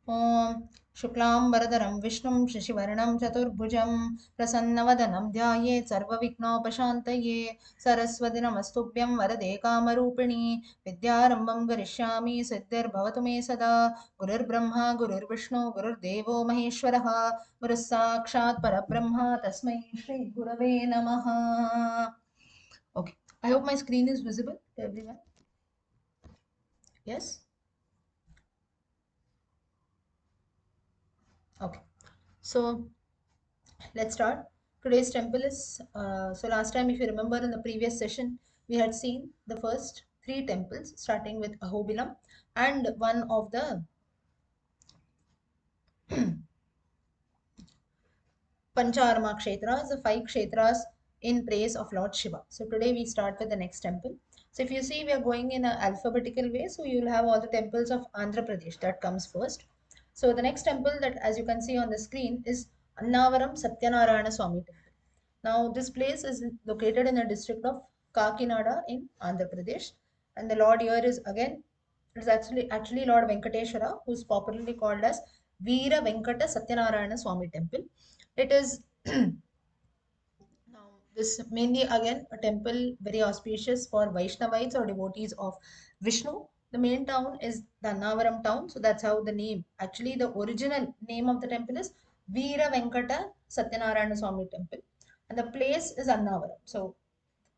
ॐ शुक्लाम्बरधरं विष्णुं शशिवर्णं चतुर्भुजं प्रसन्नवदनं ध्यायेत् सर्वविघ्नोपशान्तये सरस्वति नमस्तुभ्यं वरदे कामरूपिणि विद्यारम्भं करिष्यामि सिद्धिर्भवतु मे सदा गुरुर्ब्रह्मा गुरुर्विष्णु गुरुर्देवो महेश्वरः गुरुः साक्षात् परब्रह्म तस्मै श्रीगुरवे नमः. Okay, I hope my screen is visible to everyone. Yes? Okay. So let's start. Today's temple is, so last time, if you remember in the previous session, we had seen the first three temples, starting with Ahobilam and one of the Pancharama Kshetras, the five Kshetras in praise of Lord Shiva. So today we start with the next temple. So if you see, we are going in an alphabetical way. So you will have all the temples of Andhra Pradesh that comes first. So the next temple that, as you can see on the screen, is Annavaram Satyanarayana Swami Temple. Now this place is located in the district of Kakinada in Andhra Pradesh, and the Lord here is again, it is actually Lord Venkateshwara, who is popularly called as Veera Venkata Satyanarayana Swami Temple. It is now this mainly again a temple very auspicious for Vaishnavites or devotees of Vishnu. The main town is the Annavaram town, so that's how the name. Actually, the original name of the temple is Veera Venkata Satyanarayana Swami Temple, and the place is Annavaram. So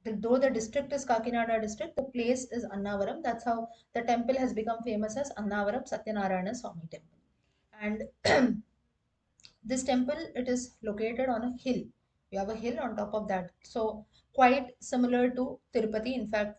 though the district is Kakinada district, the place is Annavaram. That's how the temple has become famous as Annavaram Satyanarayana Swami Temple. And this temple, it is located on a hill. You have a hill on top of that. So quite similar to Tirupati. In fact,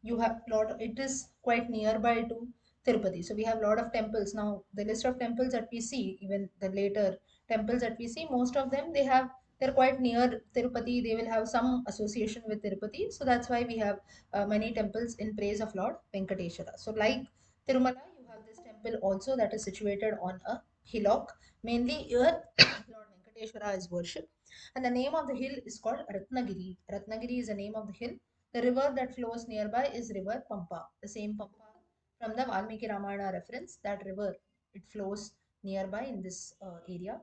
you have lot. It is quite nearby to Tirupati. So we have a lot of temples now. The list of temples that we see, even the later temples that we see, most of them they're quite near Tirupati. They will have some association with Tirupati. So that's why we have many temples in praise of Lord Venkateshwara. So like Tirumala, you have this temple also that is situated on a hillock. Mainly here, Lord Venkateshwara is worshipped. And the name of the hill is called Ratnagiri. Ratnagiri is the name of the hill. The river that flows nearby is river Pampa, the same Pampa from the Valmiki Ramayana reference. That river, it flows nearby in this area.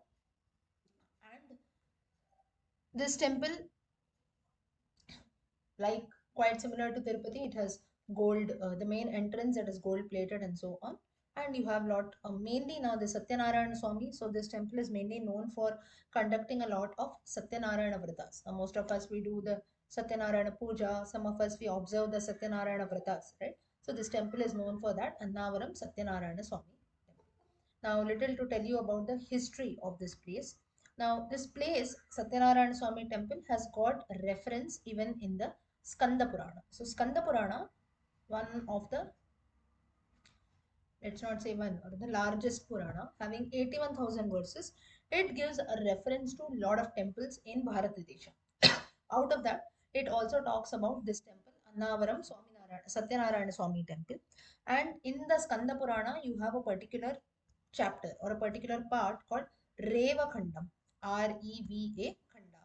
And this temple, like quite similar to Tirupati, it has gold, the main entrance that is gold plated and so on. And you have lot, mainly now the Satyanarayana Swami. So this temple is mainly known for conducting a lot of Satyanarayana Vratas. Now most of us we do the Satyanarayana Puja. Some of us we observe the Satyanarayana Vratas, right? So this temple is known for that, Annavaram Satyanarayana Swami. Now, little to tell you about the history of this place. Now, this place, Satyanarayana Swami Temple, has got a reference even in the Skanda Purana. So, Skanda Purana, one of the, let's not say one, or the largest Purana, having 81,000 verses, it gives a reference to a lot of temples in Bharatadesha. Out of that, it also talks about this temple, Annavaram Satyanarayana Swami Temple. And in the Skanda Purana, you have a particular chapter or a particular part called Reva Khandam, Reva Khanda.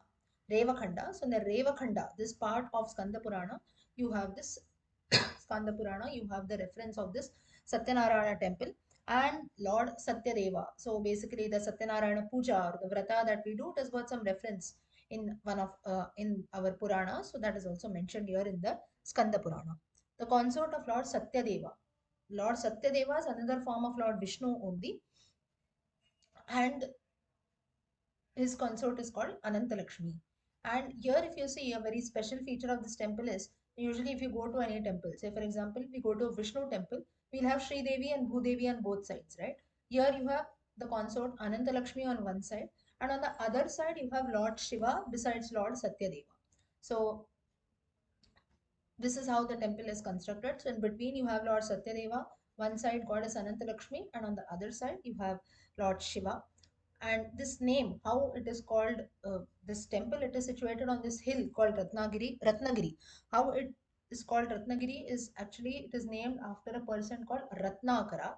Reva Khanda. So in the Reva Khanda, this part of Skanda Purana, you have this Skanda Purana, you have the reference of this Satyanarayana temple and Lord Satyadeva. So basically, the Satyanarayana Puja or the Vrata that we do, it has got some reference in one of in our Purana. So that is also mentioned here in the Skanda Purana. The consort of Lord Satyadeva. Lord Satyadeva is another form of Lord Vishnu only, and his consort is called Anantalakshmi. And here, if you see, a very special feature of this temple is usually if you go to any temple, say for example, we go to a Vishnu temple, we'll have Sri Devi and Bhudevi on both sides, right? Here you have the consort Anantalakshmi on one side, and on the other side you have Lord Shiva besides Lord Satyadeva. So this is how the temple is constructed. So in between you have Lord Satyadeva, one side goddess Anantalakshmi, and on the other side you have Lord Shiva. And this name, how it is called, this temple, it is situated on this hill called Ratnagiri. How it is called Ratnagiri is actually, it is named after a person called Ratnakara.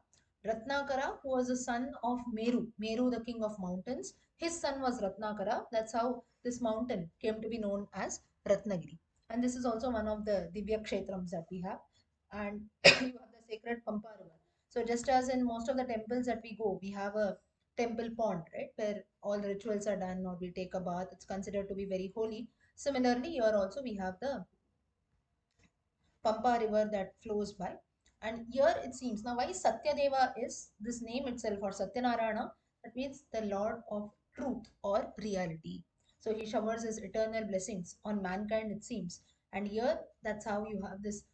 Ratnakara, who was the son of Meru the king of mountains. His son was Ratnakara. That's how this mountain came to be known as Ratnagiri. And this is also one of the Divya Kshetrams that we have. And you have the sacred Pampa river. So just as in most of the temples that we go, we have a temple pond, right, where all the rituals are done, or we take a bath. It's considered to be very holy. Similarly, here also we have the Pampa river that flows by. And here it seems, now why Satyadeva is this name itself, or Satyanarayana, that means the Lord of truth or reality. So he showers his eternal blessings on mankind, it seems. And here that's how you have this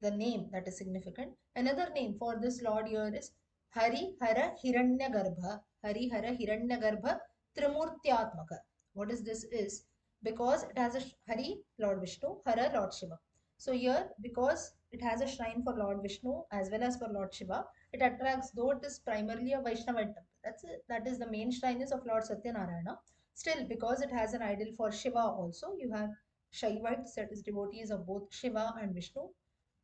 the name that is significant. Another name for this Lord here is Hari Hara Hiranyagarbha. Hari Hara Hiranyagarbha Trimurtyatmaka. What is this is? Because it has a Hari, Lord Vishnu, Hara, Lord Shiva. So here, because it has a shrine for Lord Vishnu as well as for Lord Shiva, it attracts, though it is primarily a Vaishnava temple. That's it. That is the main shrine is of Lord Satyanarayana. Still, because it has an idol for Shiva also, you have Shaivites, that is devotees of both Shiva and Vishnu,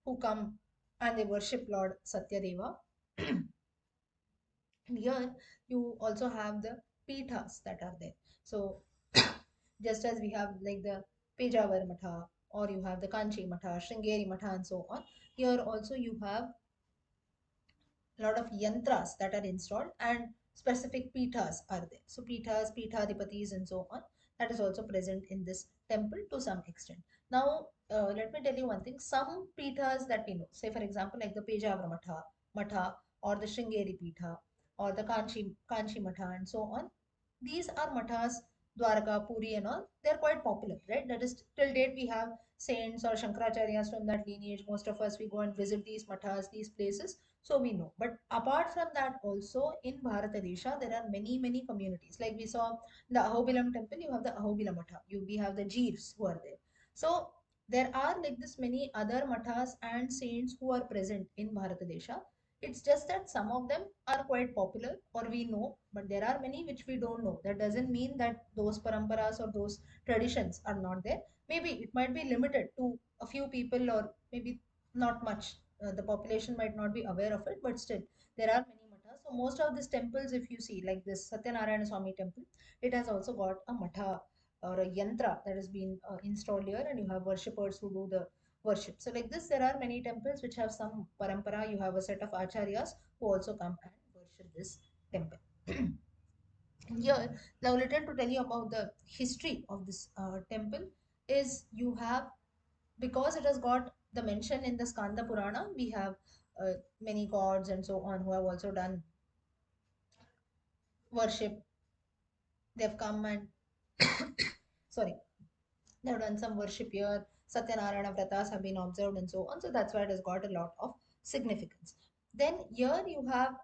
who come and they worship Lord Satyadeva. And here you also have the pithas that are there. So just as we have like the Pejawar Matha, or you have the Kanchi Matha, Sringeri Matha, and so on, here also you have a lot of yantras that are installed, and specific pithas are there. So pithas, pithadipatis, and so on, that is also present in this temple to some extent. Now, let me tell you one thing. Some pithas that we know, say for example, like the Pejavra Matha, or the Sringeri Pitha, or the Kanchi Matha, and so on. These are mathas, Dwarka, Puri, and all. They're quite popular, right? That is, till date we have saints or Shankaracharyas from that lineage. Most of us we go and visit these mathas, these places, so we know. But apart from that, also in Bharatadesha, there are many communities. Like we saw the Ahobilam temple, you have the Ahobila Matha, we have the Jeeves who are there. So there are like this many other mathas and saints who are present in Bharatadesha. It's just that some of them are quite popular or we know, but there are many which we don't know. That doesn't mean that those paramparas or those traditions are not there. Maybe it might be limited to a few people, or maybe not much. The population might not be aware of it, but still there are many mathas. So most of these temples, if you see, like this Satyanarayana Swami temple, it has also got a matha or a yantra that has been installed here, and you have worshippers who do the worship. So like this, there are many temples which have some parampara. You have a set of acharyas who also come and worship this temple. Here, now little to tell you about the history of this temple is you have, because it has got the mention in the Skanda Purana, we have many gods and so on who have also done worship. They've come and sorry, they've done some worship here. Satyanarayana Vratas have been observed and so on. So that's why it has got a lot of significance. Then here you have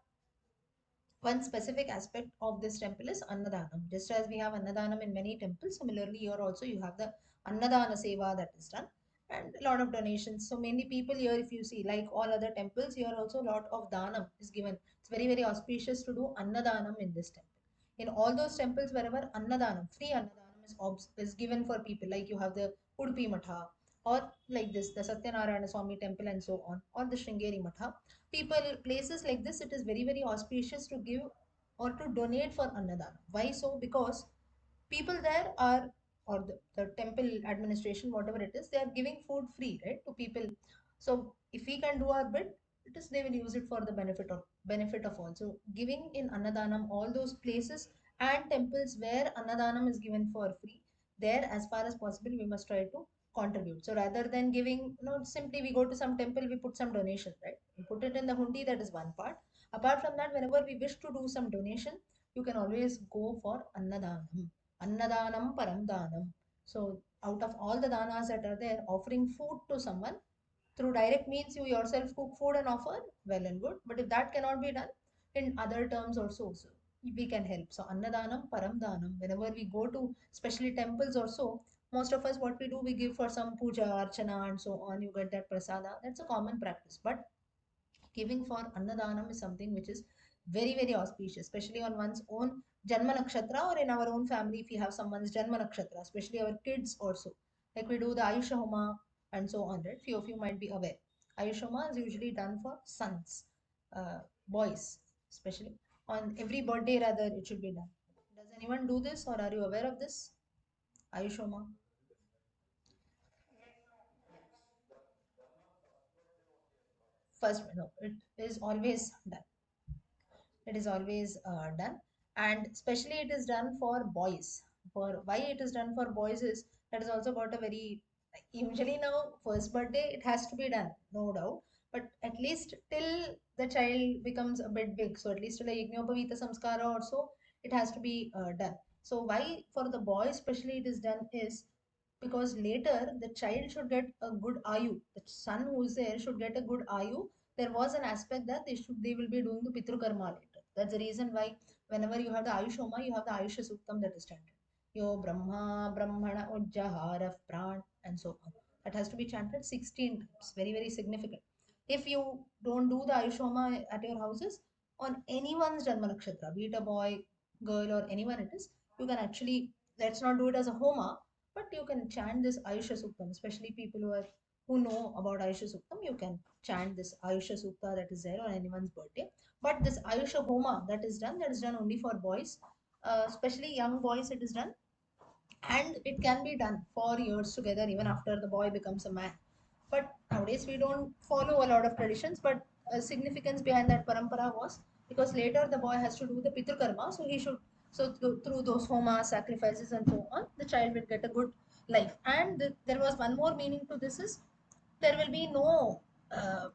one specific aspect of this temple is Annadanam. Just as we have Annadanam in many temples, similarly here also you have the Annadana Seva that is done, and a lot of donations. So many people here, if you see, like all other temples, here also a lot of Danam is given. It's very auspicious to do Annadanam in this temple. In all those temples, wherever Annadanam, free Annadanam is given for people, like you have the Udupi Matha, or like this, the Satyanarayana Swami temple and so on, or the Sringeri Matha. People, places like this, it is very auspicious to give or to donate for Annadana. Why so? Because people there are, or the temple administration, whatever it is, they are giving food free, right, to people. So if we can do our bit, it is they will use it for the benefit of all. So giving in Annadanam, all those places and temples where Annadanam is given for free, there as far as possible we must try to contribute. So rather than giving, simply we go to some temple, we put some donation, right, we put it in the hundi, that is one part. Apart from that, whenever we wish to do some donation, you can always go for Annadanam. Annadanam param danam. So out of all the danas that are there, offering food to someone through direct means, you yourself cook food and offer, well and good. But if that cannot be done, in other terms also, so we can help. So Annadanam param danam. Whenever we go to especially temples also, most of us what we do, we give for some puja, archana, and so on. You get that prasada. That's a common practice. But giving for Annadanam is something which is very auspicious, especially on one's own Janma Nakshatra, or in our own family, if we have someone's Janma Nakshatra, especially our kids also. Like we do the Ayusha Homa and so on, right? Few of you might be aware. Ayush Homa is usually done for sons, boys, especially. On every birthday, rather, it should be done. Does anyone do this, or are you aware of this? Ayush Homa? first, no, it is always done. It is always done, and especially it is done for boys. For why it is done for boys is that is also got a very, usually now first birthday it has to be done, no doubt, but at least till the child becomes a bit big, so at least till a yajnopavita samskara or so, it has to be done. So why for the boy especially it is done is because later the child should get a good ayu. The son who is there should get a good ayu. There was an aspect that they will be doing the pitru karma later. That's the reason why whenever you have the ayush homa, you have the ayush suktam that is chanted. Yo brahma brahmana ujjahara pran and so on. That has to be chanted 16 times. Very very significant. If you don't do the ayush homa at your houses on anyone's janma nakshatra, be it a boy, girl, or anyone it is, you can actually, let's not do it as a homa, but you can chant this Ayusha Suktam, especially people who know about Ayusha Suktam. You can chant this Ayusha Sukta that is there on anyone's birthday. But this Ayusha Homa that is done only for boys, especially young boys. It is done, and it can be done for years together, even after the boy becomes a man. But nowadays we don't follow a lot of traditions. But significance behind that parampara was because later the boy has to do the pitru karma, so he should, so through those homa sacrifices and so on, the child will get a good life. And there was one more meaning to this is there will be no uh,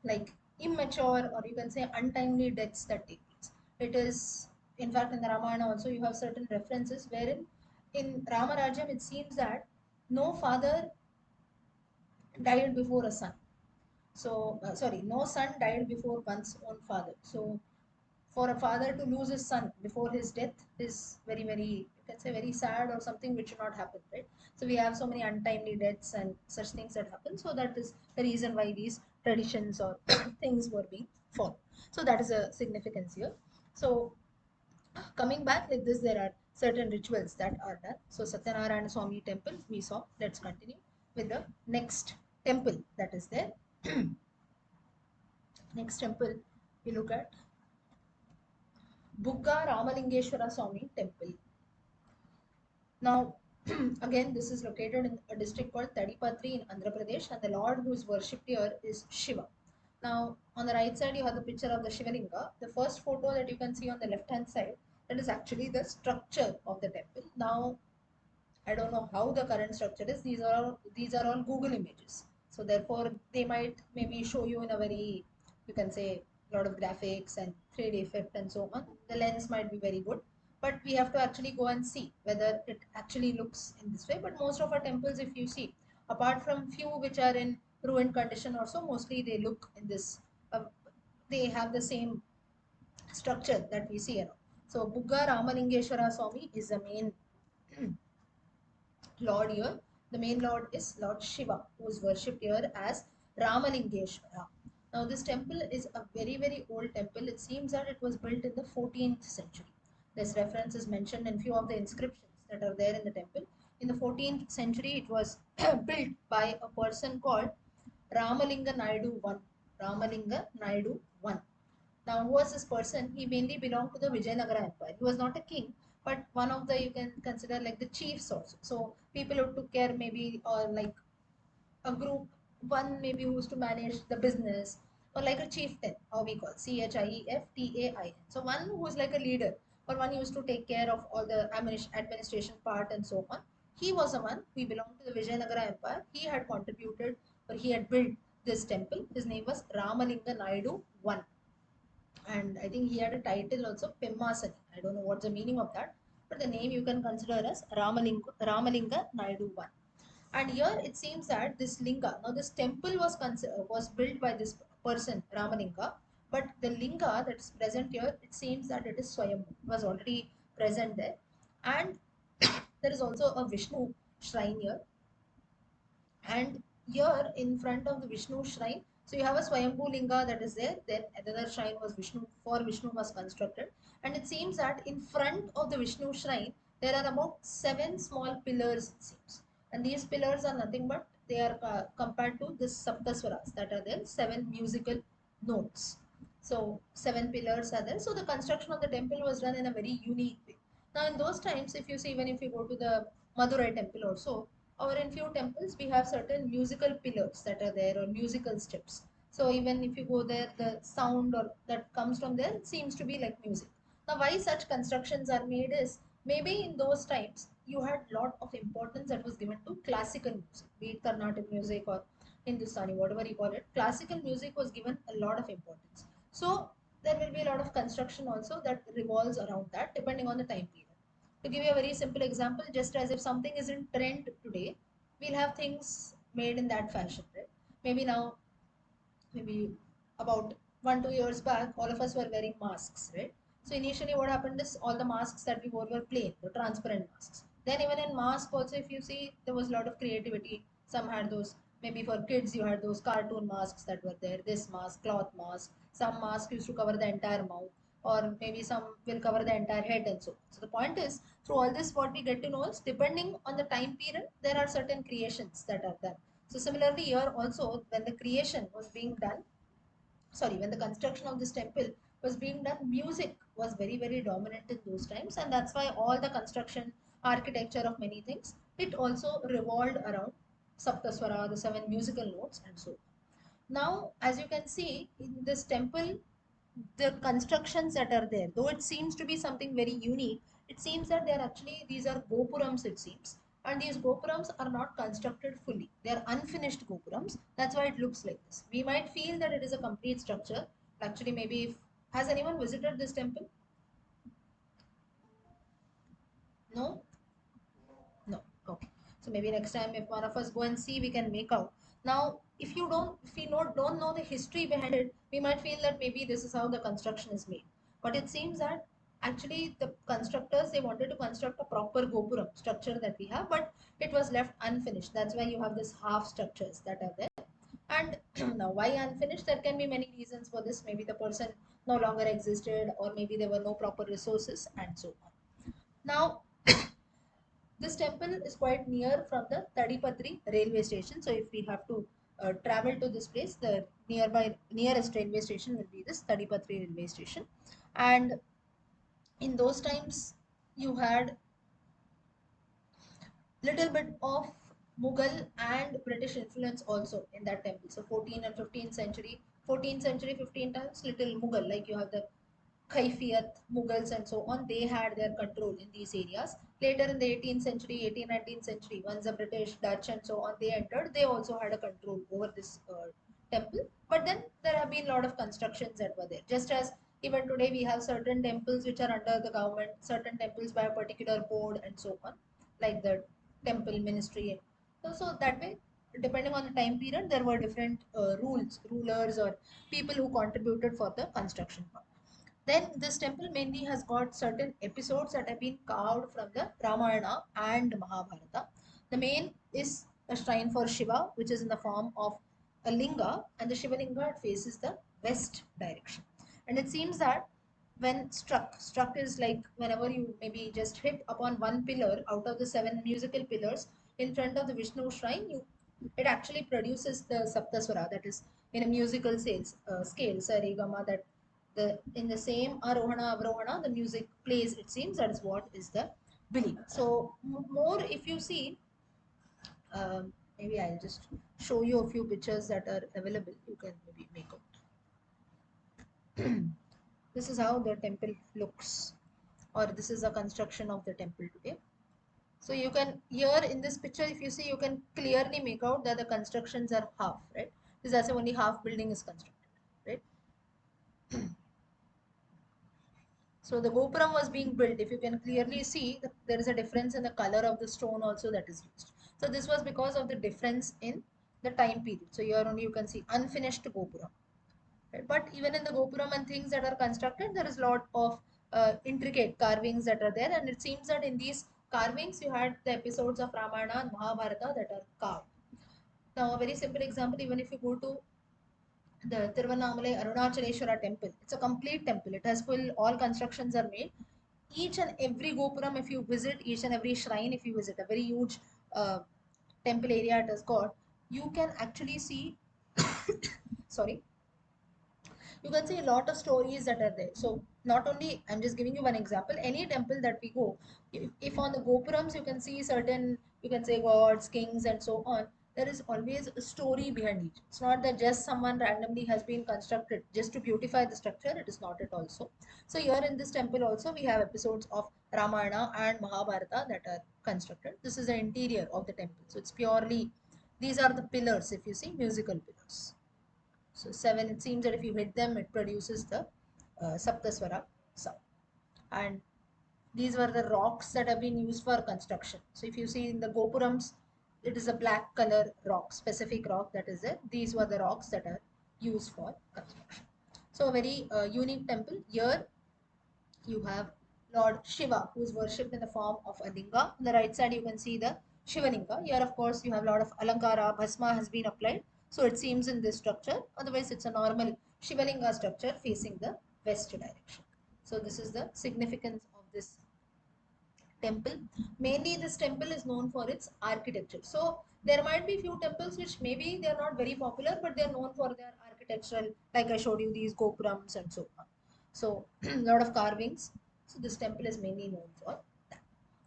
like immature or you can say untimely deaths that take place. It is, in fact, in the Ramayana also you have certain references wherein in Ramarajam it seems that no father died before a son. So, sorry, no son died before one's own father. So, for a father to lose his son before his death is very, very, you can say, very sad or something which should not happen, right? So, we have so many untimely deaths and such things that happen. So, that is the reason why these traditions or things were being followed. So, that is a significance here. So, coming back like this, there are certain rituals that are done. So, Satyanarayana Swami temple, we saw. Let's continue with the next temple that is there. Next temple we look at Bugga Ramalingeshwara Swami temple. Now, again, this is located in a district called Tadipatri in Andhra Pradesh, and the Lord who is worshipped here is Shiva. Now, on the right side, you have the picture of the Shivalinga. The first photo that you can see on the left hand side, that is actually the structure of the temple. Now, I don't know how the current structure is. These are all Google images. So therefore, they might maybe show you in a very, you can say, a lot of graphics and 3D effect and so on. The lens might be very good, but we have to actually go and see whether it actually looks in this way. But most of our temples, if you see, apart from few which are in ruined condition, also mostly they look in this. Uh, they have the same structure that we see here. So Bugga Ramalingeshwara Swami is the main Lord here. The main Lord is Lord Shiva, who is worshipped here as Ramalingeshwara. Now, this temple is a very, very old temple. It seems that it was built in the 14th century. This reference is mentioned in few of the inscriptions that are there in the temple. In the 14th century, it was built by a person called Ramalinga Naidu I. Ramalinga Naidu I. Now, who was this person? He mainly belonged to the Vijayanagara Empire. He was not a king, but one of the, you can consider like the chiefs also. So people who took care maybe or like a group, one maybe who used to manage the business or like a chieftain, how we call Chieftain. So one who was like a leader or one who used to take care of all the administration part and so on. He was the one who belonged to the Vijayanagara Empire. He had contributed or he had built this temple. His name was Ramalinga Naidu I, and I think he had a title also Pemmasani. I don't know what's the meaning of that, but the name you can consider as Ramalinga Naidu one. And here it seems that this linga, now this temple was built by this person Ramalinga, but the linga that's present here, it seems that it is Swayambhu, it was already present there, and there is also a Vishnu shrine here, and here in front of the Vishnu shrine, so you have a Swayambhu Linga that is there. Then another shrine was Vishnu, for Vishnu was constructed. And it seems that in front of the Vishnu shrine, there are about 7 small pillars, it seems. And these pillars are nothing but they are compared to the Saptaswaras that are there, 7 musical notes. So 7 pillars are there. So the construction of the temple was done in a very unique way. Now in those times, if you see, even if you go to the Madurai temple also, or in few temples we have certain musical pillars that are there or musical steps. So even if you go there, the sound or that comes from there seems to be like music. Now, why such constructions are made is maybe in those times you had lot of importance that was given to classical music, be it Carnatic music or Hindustani, whatever you call it. Classical music was given a lot of importance. So there will be a lot of construction also that revolves around that, depending on the time period. To give you a very simple example, just as if something is in trend today, we'll have things made in that fashion, right? Maybe now, maybe about 1 2 years back, all of us were wearing masks, right? So initially what happened is all the masks that we wore were plain, the transparent masks. Then even in mask also, if you see, there was a lot of creativity. Some had those, maybe for kids you had those cartoon masks that were there, this mask, cloth mask. Some mask used to cover the entire mouth, or maybe some will cover the entire head and so on. So the point is, through all this what we get to know is, depending on the time period, there are certain creations that are done. So similarly here also, when the creation was being done, sorry, when the construction of this temple was being done, music was very, very dominant in those times. And that's why all the construction, architecture of many things, it also revolved around Saptaswara, the seven musical notes and so on. Now, as you can see in this temple, the constructions that are there, though it seems to be something very unique, it seems that they're actually, these are gopurams, it seems. And these gopurams are not constructed fully. They are unfinished gopurams. That's why it looks like this. We might feel that it is a complete structure. Actually, maybe if, has anyone visited this temple? No? No. Okay. So maybe next time if one of us go and see, we can make out. Now, if we don't know the history behind it, we might feel that maybe this is how the construction is made. But it seems that actually the constructors, they wanted to construct a proper gopuram structure that we have, but it was left unfinished. That's why you have this half structures that are there. And now, why unfinished? There can be many reasons for this. Maybe the person no longer existed, or maybe there were no proper resources, and so on. Now, this temple is quite near from the Tadipatri railway station. So if we have to travel to this place, the nearest railway station will be this Tadipatri railway station. And in those times, you had little bit of Mughal and British influence also in that temple. So 14th and 15th century, 14th century, 15 times little Mughal, like you have the Khaifiyat, Mughals, and so on, they had their control in these areas. Later in the 18th century, 18th, 19th century, once the British, Dutch, and so on, they entered, they also had a control over this temple. But then there have been a lot of constructions that were there. Just as even today we have certain temples which are under the government, certain temples by a particular board, and so on, like the temple ministry. So that way, depending on the time period, there were different rulers, or people who contributed for the construction part. Then this temple mainly has got certain episodes that have been carved from the Ramayana and Mahabharata. The main is a shrine for Shiva, which is in the form of a linga, and the Shiva linga faces the west direction. And it seems that when struck is like whenever you maybe just hit upon one pillar out of the seven musical pillars in front of the Vishnu shrine, it actually produces the Saptaswara, that is in a musical scale, Sarigama, that the in the same arohana avrohana the music plays, it seems. That is what is the belief. So more, if you see, maybe I'll just show you a few pictures that are available, you can maybe make out. This is how the temple looks, or this is the construction of the temple today. So you can, here in this picture, if you see, you can clearly make out that the constructions are half, right? This is as if only half building is constructed, right? So the gopuram was being built. If you can clearly see, there is a difference in the color of the stone also that is used. So this was because of the difference in the time period. So here only you can see unfinished gopuram. Right? But even in the gopuram and things that are constructed, there is a lot of intricate carvings that are there. And it seems that in these carvings, you had the episodes of Ramayana and Mahabharata that are carved. Now, a very simple example, even if you go to the Tiruvannamalai Arunachaleshwara temple, it's a complete temple. It has full, all constructions are made. Each and every gopuram, if you visit, each and every shrine, if you visit, a very huge uh, temple area it has got, you can actually see, sorry, you can see a lot of stories that are there. So not only, I'm just giving you one example, any temple that we go, if on the gopurams you can see certain, you can say gods, kings, and so on, there is always a story behind each. It's not that just someone randomly has been constructed just to beautify the structure. It is not at all so. So here in this temple also we have episodes of Ramayana and Mahabharata that are constructed. This is the interior of the temple. So it's purely, these are the pillars, if you see, musical pillars. So seven, it seems that if you hit them, it produces the Saptaswara sound. And these were the rocks that have been used for construction. So if you see in the Gopurams, it is a black color rock, specific rock that is there. These were the rocks that are used for construction. So a very unique temple. Here you have Lord Shiva, who is worshipped in the form of a linga. On the right side, you can see the Shiva linga. Here, of course, you have a lot of alankara, bhasma has been applied. So it seems in this structure. Otherwise, it's a normal Shiva linga structure facing the west direction. So this is the significance of this temple. Mainly, this temple is known for its architecture. So there might be few temples which maybe they are not very popular, but they are known for their architectural, like I showed you these gopurams and so on. So a lot of carvings. So this temple is mainly known for that.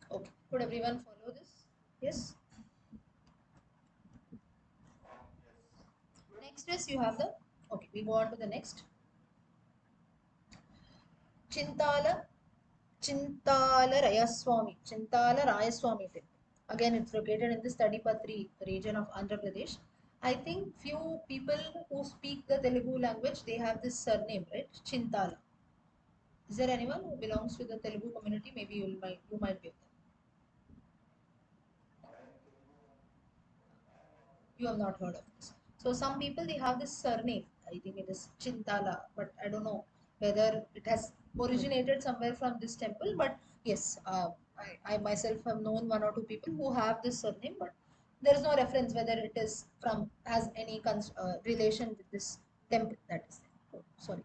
Okay, could everyone follow this? Yes. Next is you have the, okay, we go on to the next. Chintala Chintala Rayaswamy, Chintala Rayaswamy temple. Again, it's located in the Stadipatri region of Andhra Pradesh. I think few people who speak the Telugu language, they have this surname, right? Chintala. Is there anyone who belongs to the Telugu community? Maybe you might be. You have not heard of this. So some people they have this surname. I think it is Chintala, but I don't know whether it has originated somewhere from this temple. But yes, I myself have known one or two people who have this surname, but there is no reference whether it is from has any relation with this temple that is there. Oh, sorry.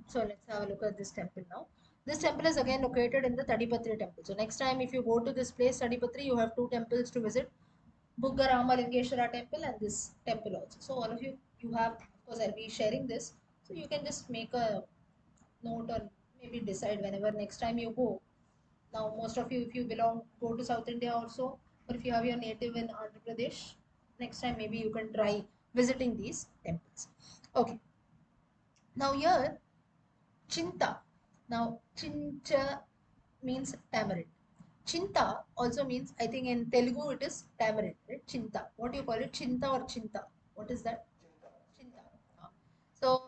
So let's have a look at this temple now. This temple is again located in the Tadipatri temple. So next time if you go to this place, Tadipatri, you have two temples to visit. Buggarama Lingeshwara temple and this temple also. So all of you, you have, of course I'll be sharing this. So you can just make a note or maybe decide whenever next time you go. Now most of you, if you belong, go to South India also, or if you have your native in Andhra Pradesh, next time maybe you can try visiting these temples. Okay. Now here Chinta. Now, chincha means tamarind. Chinta also means, I think in Telugu it is tamarind, right? Chinta. What do you call it? Chinta or chinta? What is that? Chinta. Ah. So,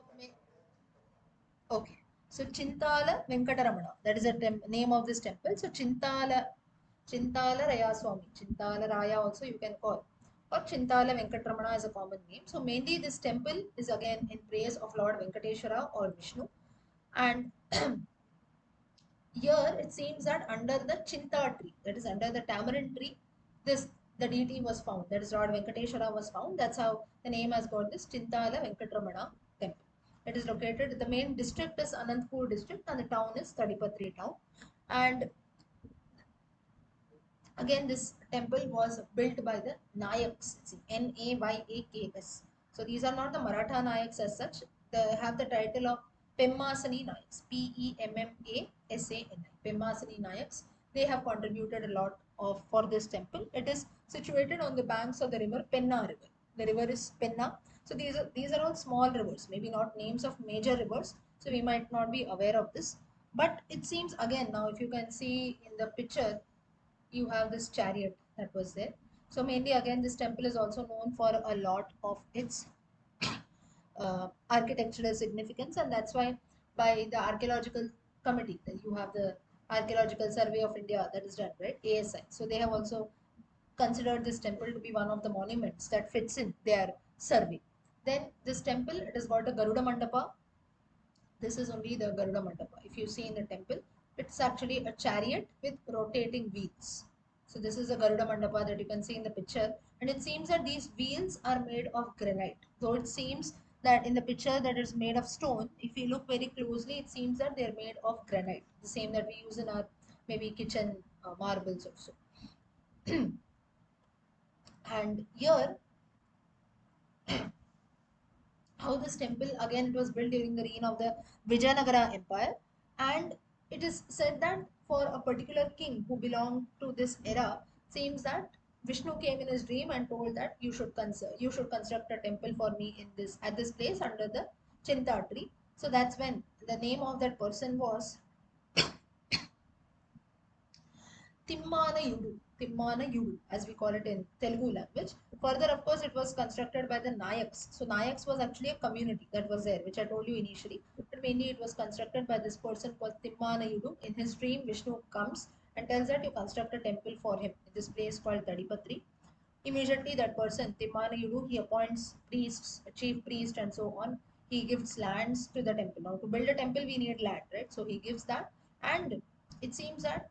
okay. So, Chintala Venkataramana. That is the name of this temple. So, Chintala Raya Swami. Chintala Raya also you can call. Or Chintala Venkataramana is a common name. So, mainly this temple is again in praise of Lord Venkateshwara or Vishnu. And here it seems that under the Chinta tree, that is under the tamarind tree, this the deity was found. That is Lord Venkateshwara was found. That's how the name has got this Chintala Venkatramana temple. It is located. The main district is Anantapur district, and the town is Tadipatri town. And again, this temple was built by the Nayaks. It's Nayaks. So these are not the Maratha Nayaks as such. They have the title of Pemmasani Nayaks. Pemmasani. Pemmasani Nayaks. They have contributed a lot of for this temple. It is situated on the banks of the river Penna River. The river is Penna. So these are all small rivers, maybe not names of major rivers. So we might not be aware of this. But it seems again now, if you can see in the picture, you have this chariot that was there. So mainly again this temple is also known for a lot of its architectural significance, and that's why by the archaeological committee you have the Archaeological Survey of India that is done, right? ASI. So they have also considered this temple to be one of the monuments that fits in their survey. Then this temple, it has got a Garuda Mandapa. This is only the Garuda Mandapa. If you see in the temple, it's actually a chariot with rotating wheels. So this is a Garuda Mandapa that you can see in the picture. And it seems that these wheels are made of granite. Though it seems that in the picture that is made of stone, if you look very closely, it seems that they're made of granite. The same that we use in our maybe kitchen marbles also. And here how this temple again, it was built during the reign of the Vijayanagara Empire, and it is said that for a particular king who belonged to this era, seems that Vishnu came in his dream and told that you should construct a temple for me in this at this place under the Chinta tree. So that's when the name of that person was Timmana Yudu, as we call it in Telugu language. Further, of course, it was constructed by the Nayaks. So Nayaks was actually a community that was there, which I told you initially. But mainly it was constructed by this person called Timmana Yudu. In his dream, Vishnu comes and tells that you construct a temple for him in this place called Tadipatri. Immediately, that person, Timmana Yudu, he appoints priests, a chief priest, and so on. He gives lands to the temple. Now, to build a temple, we need land, right? So he gives that, and it seems that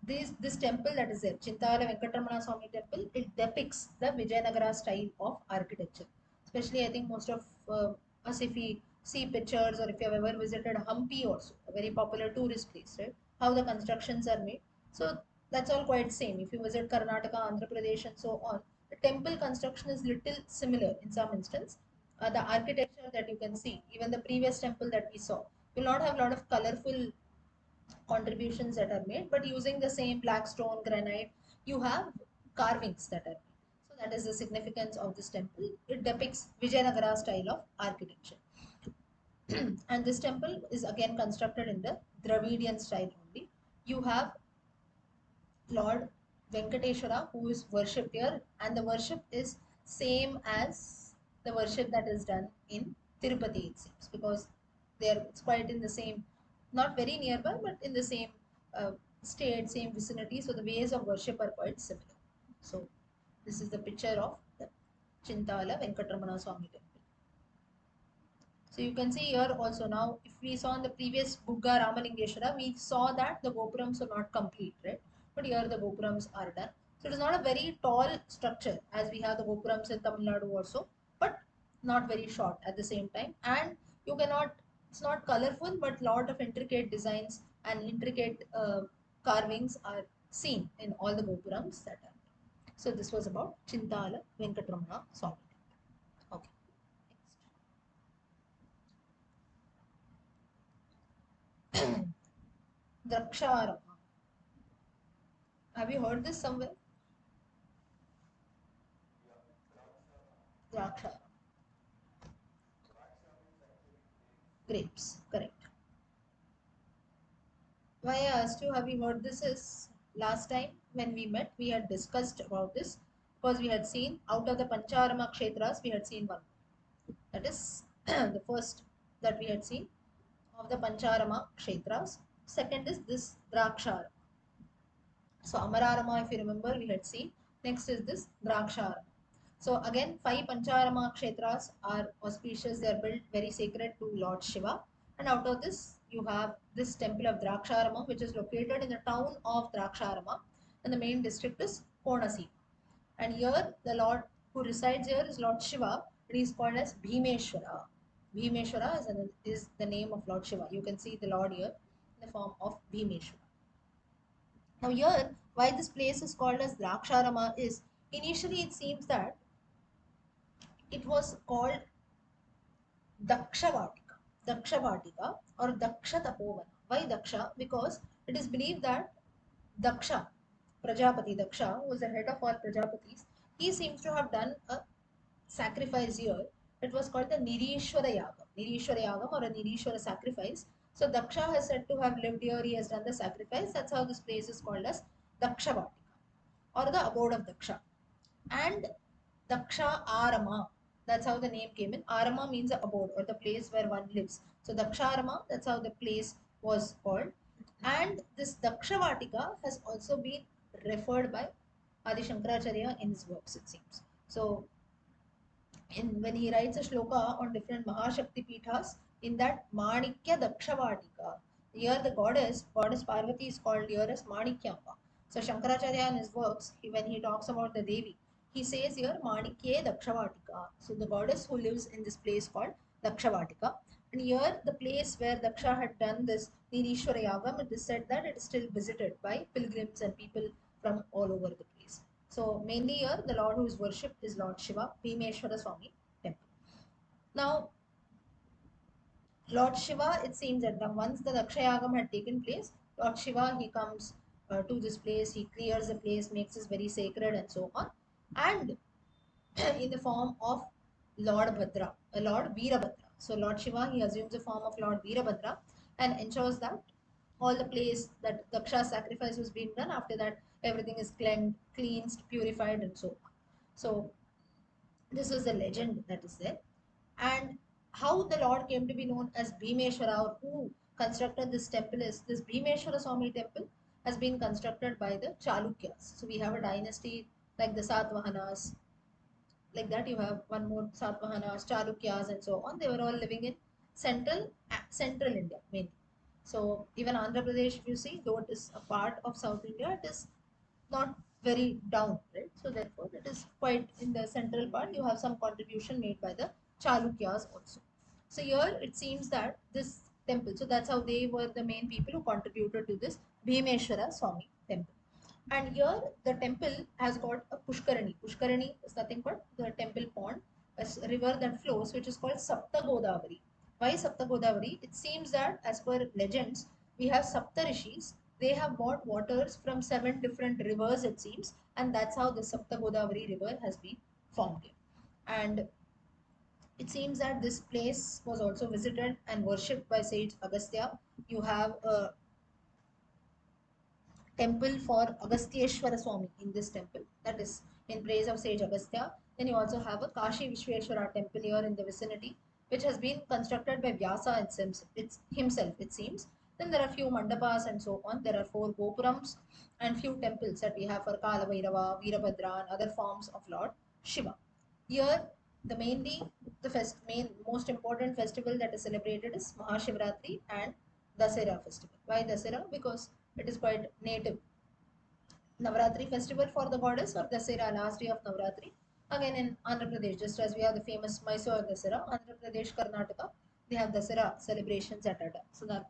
this temple that is there, Chintala Venkatramana Swami temple, it depicts the Vijayanagara style of architecture. Especially, I think most of us, if we see pictures or if you have ever visited Hampi, also a very popular tourist place, right? How the constructions are made. So that's all quite same. If you visit Karnataka, Andhra Pradesh, and so on, the temple construction is little similar in some instance. The architecture that you can see, even the previous temple that we saw, will not have a lot of colorful contributions that are made, but using the same black stone granite, you have carvings that are made. So that is the significance of this temple. It depicts Vijayanagara style of architecture. And this temple is again constructed in the Dravidian style only. You have Lord Venkateshwara who is worshipped here, and the worship is same as the worship that is done in Tirupati, it seems, because there it's quite in the same, not very nearby, but in the same uh, state, same vicinity. So the ways of worship are quite similar. So this is the picture of the Chintala Venkatramana Swami temple. So you can see here also now, if we saw in the previous Bugga Ramalingeshwara, we saw that the Gopurams are not complete, right? But here the Gopurams are done. So it is not a very tall structure as we have the Gopurams in Tamil Nadu also, but not very short at the same time. And you cannot, it's not colorful, but lot of intricate designs and intricate carvings are seen in all the Gopurams that are. So this was about Chintala Venkatramana Swami. Okay. Next. Drakshara. Have you heard this somewhere? Draksha. Grapes. Correct. Why I asked you, have you heard this is last time when we met, we had discussed about this because we had seen out of the Pancharama Kshetras, we had seen one. That is the first that we had seen of the Pancharama Kshetras. Second is this Drakshara. So Amararama, if you remember, we had seen. Next is this Drakshara. So again, five Pancharama Kshetras are auspicious. They are built very sacred to Lord Shiva. And out of this, you have this temple of Draksharama, which is located in the town of Draksharama. And the main district is Konasi. And here, the Lord who resides here is Lord Shiva. And he is called as Bhimeshwara. Bhimeshwara is the name of Lord Shiva. You can see the Lord here in the form of Bhimeshwara. Now here, why this place is called as Draksharama is, initially it seems that it was called Dakshavatika, Dakshavatika or Daksha Tapovana. Why Daksha? Because it is believed that Daksha, Prajapati Daksha, was the head of all Prajapatis. He seems to have done a sacrifice here. It was called the Nirishwara Yagam or a Nirishwara sacrifice. So Daksha has said to have lived here, he has done the sacrifice. That's how this place is called as Dakshavatika or the abode of Daksha. And Daksha Arama, that's how the name came in. Arama means the abode or the place where one lives. So Daksha Arama, that's how the place was called. And this Daksha Vatika has also been referred by Adi Shankaracharya in his works, it seems. So when he writes a shloka on different Mahashakti Pithas, in that Manikya Dakshavatika, here the goddess Parvati is called here as Manikyamba. So Shankaracharya in his works, when he talks about the Devi, he says here Manikya Dakshavatika. So the goddess who lives in this place called Dakshavatika. And here the place where Daksha had done this Nirishwara Yagam, it is said that it is still visited by pilgrims and people from all over the place. So mainly here the Lord who is worshipped is Lord Shiva, Bhimeshwara Swami temple. Now Lord Shiva, it seems that once the Dakshayagam had taken place, Lord Shiva, he comes to this place, he clears the place, makes it very sacred and so on. And in the form of Lord Bhadra, Lord Veerabhadra. So Lord Shiva, he assumes the form of Lord Veerabhadra and ensures that all the place that Daksha sacrifice was being done, after that everything is cleansed, purified and so on. So this is the legend that is there. And how the Lord came to be known as Bhimeshwara, or who constructed this temple, is this Bhimeshwara Swami temple has been constructed by the Chalukyas. So we have a dynasty like the Satvahanas, like that you have one more Satvahanas, Chalukyas and so on. They were all living in central India mainly. So even Andhra Pradesh, if you see, though it is a part of South India, it is not very down, right? So therefore, it is quite in the central part. You have some contribution made by the Chalukyas also. So here it seems that this temple, so that's how they were the main people who contributed to this Bhimeshwara Swami temple. And here the temple has got a Pushkarani. Pushkarani is nothing but the temple pond, a river that flows, which is called Sapta Godavari. Why Sapta Godavari? It seems that as per legends, we have Sapta Rishis. They have bought waters from seven different rivers, it seems, and that's how the Sapta Godavari river has been formed here. And it seems that this place was also visited and worshipped by sage Agastya. You have a temple for Agasthyeshwara Swami in this temple, that is in praise of sage Agastya. Then you also have a Kashi Vishweshwara temple here in the vicinity, which has been constructed by Vyasa himself, it seems. Then there are few mandapas and so on. There are four gopurams and few temples that we have for Kala Bhairava, Veerabhadra, and other forms of Lord Shiva. Here, the mainly the main most important festival that is celebrated is Mahashivratri and Dasera festival. Why Dasera? Because it is quite native Navratri festival for the goddess, or Dasera, last day of Navratri. Again in Andhra Pradesh, just as we have the famous Mysore Dasera, Andhra Pradesh, Karnataka, they have Dasera celebrations at a time. So that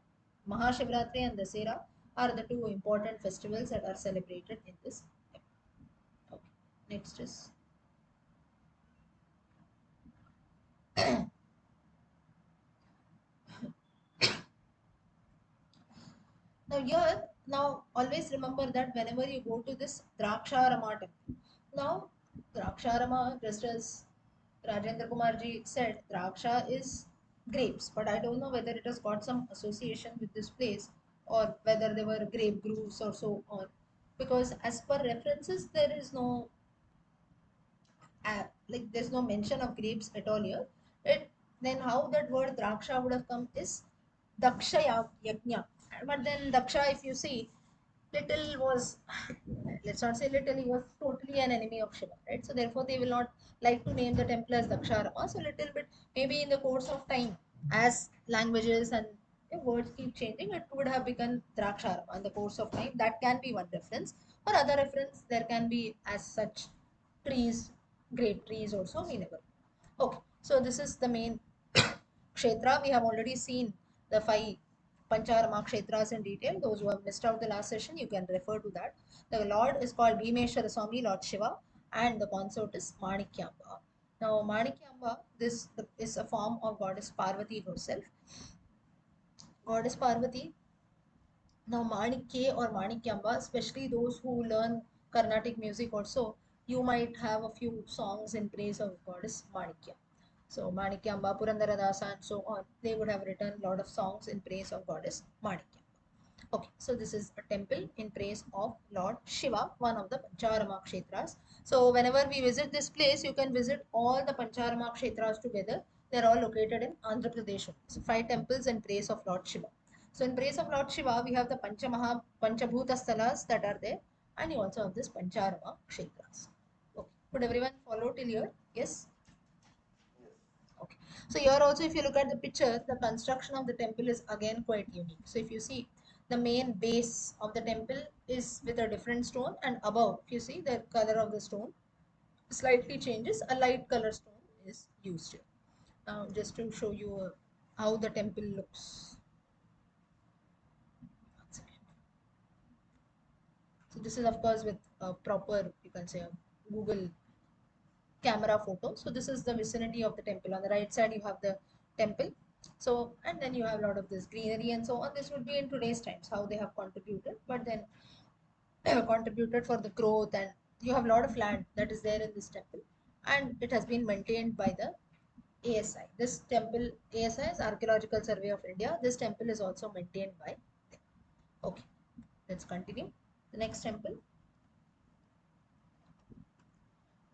Mahashivratri and Dasera are the two important festivals that are celebrated in this. Okay. Next is now always remember that whenever you go to this Draksharama temple, now Draksharama, just as Rajendra Kumarji said, Draksha is grapes, but I don't know whether it has got some association with this place or whether they were grape grooves or so on. Because as per references, there is no like there's no mention of grapes at all here. It then how that word Draksha would have come is Daksha Yajna. But then Daksha, if you see, little was, let's not say little, he was totally an enemy of Shiva, right? So therefore they will not like to name the temple as Daksharama. So little bit, maybe in the course of time, as languages and words keep changing, it would have become Draksharama in the course of time. That can be one reference. Or other reference, there can be as such trees, grape trees also, we never. Okay, so this is the main Kshetra. We have already seen the five Pancharama Kshetras in detail. Those who have missed out the last session, you can refer to that. The Lord is called Bhimeshwara Swami, Lord Shiva, and the consort is Manikyamba. Now, Manikyamba, is a form of goddess Parvati herself. Goddess Parvati, now Manikya or Manikyamba, especially those who learn Carnatic music also, you might have a few songs in praise of goddess Manikya. So Manikyamba, Purandaradasa and so on, they would have written a lot of songs in praise of goddess Manikya. Okay, so this is a temple in praise of Lord Shiva, one of the Pancharama Kshetras. So whenever we visit this place, you can visit all the Pancharama Kshetras together. They're all located in Andhra Pradesh. So five temples in praise of Lord Shiva. So in praise of Lord Shiva, we have the Panchabhuta Stalas that are there, and you also have this Pancharama Kshetras. Okay, could everyone follow till here? Yes? Okay. So here also, if you look at the picture, the construction of the temple is again quite unique. So if you see, the main base of the temple is with a different stone, and above, if you see, the color of the stone slightly changes. A light color stone is used here. Now, just to show you how the temple looks. One second. So this is of course with a proper, you can say, a Google camera photo. So this is the vicinity of the temple. On the right side, you have the temple. So, and then you have a lot of this greenery and so on. This would be in today's times how they have contributed, but then contributed for the growth, and you have a lot of land that is there in this temple, and it has been maintained by the ASI. This temple, ASI is Archaeological Survey of India. This temple is also maintained by them. Okay, let's continue. The next temple,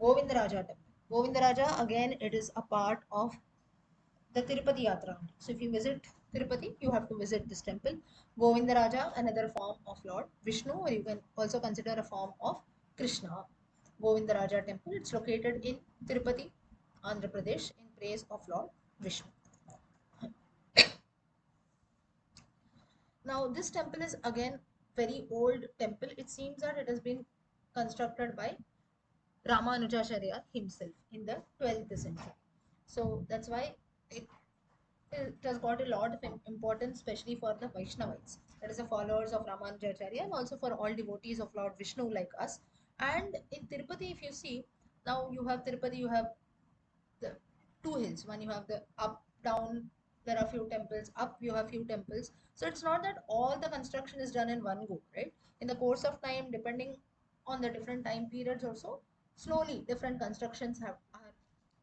Govindaraja temple. Govindaraja, again, it is a part of the Tirupati Yatra. So if you visit Tirupati, you have to visit this temple. Govindaraja, another form of Lord Vishnu, or you can also consider a form of Krishna. Govindaraja temple. It's located in Tirupati, Andhra Pradesh, in praise of Lord Vishnu. Now, this temple is again very old temple. It seems that it has been constructed by Ramanujacharya himself in the 12th century. So that's why it, it has got a lot of importance, especially for the Vaishnavites, that is the followers of Ramanujacharya, and also for all devotees of Lord Vishnu like us. And in Tirupati, if you see, now you have Tirupati, you have the two hills. One you have the up, down. There are few temples. Up you have few temples. So it's not that all the construction is done in one go, right? In the course of time, depending on the different time periods, also slowly different constructions are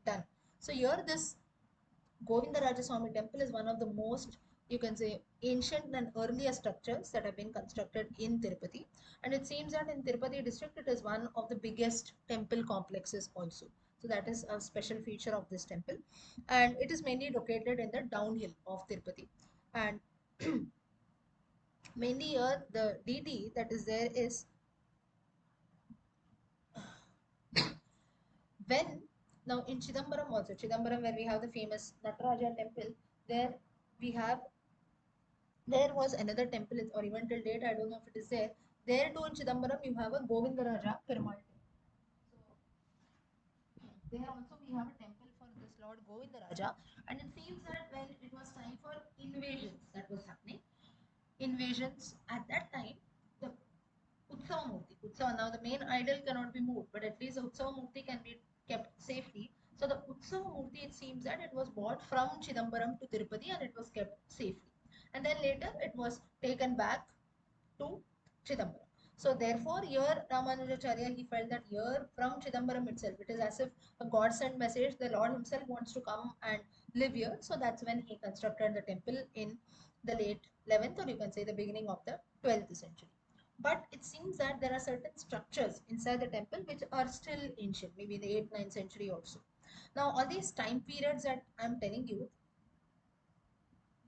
done. So here this Govindaraja temple is one of the most, you can say, ancient and earliest structures that have been constructed in Tirupati. And it seems that in Tirupati district, it is one of the biggest temple complexes also. So that is a special feature of this temple. And it is mainly located in the downhill of Tirupati. And mainly here, the deity that is there is when, now in Chidambaram also, Chidambaram where we have the famous Nataraja temple, there we have, there was another temple, or even till date, I don't know if it is there. There too in Chidambaram, you have a Govindaraja Perumal temple. So there also we have a temple for this Lord Govindaraja, and it seems that when it was time for invasions that was happening, invasions at that time, the Utsava Murti, Utsava, now the main idol cannot be moved, but at least the Utsava Murti can be kept safely. So the Utsava Murti, it seems that it was bought from Chidambaram to Tirupati and it was kept safely. And then later it was taken back to Chidambaram. So therefore, here Ramanujacharya, he felt that here from Chidambaram itself, it is as if a God sent message. The Lord himself wants to come and live here. So that's when he constructed the temple in the late 11th, or you can say the beginning of the 12th century. But it seems that there are certain structures inside the temple which are still ancient, maybe in the 8th, 9th century also. Now, all these time periods that I'm telling you,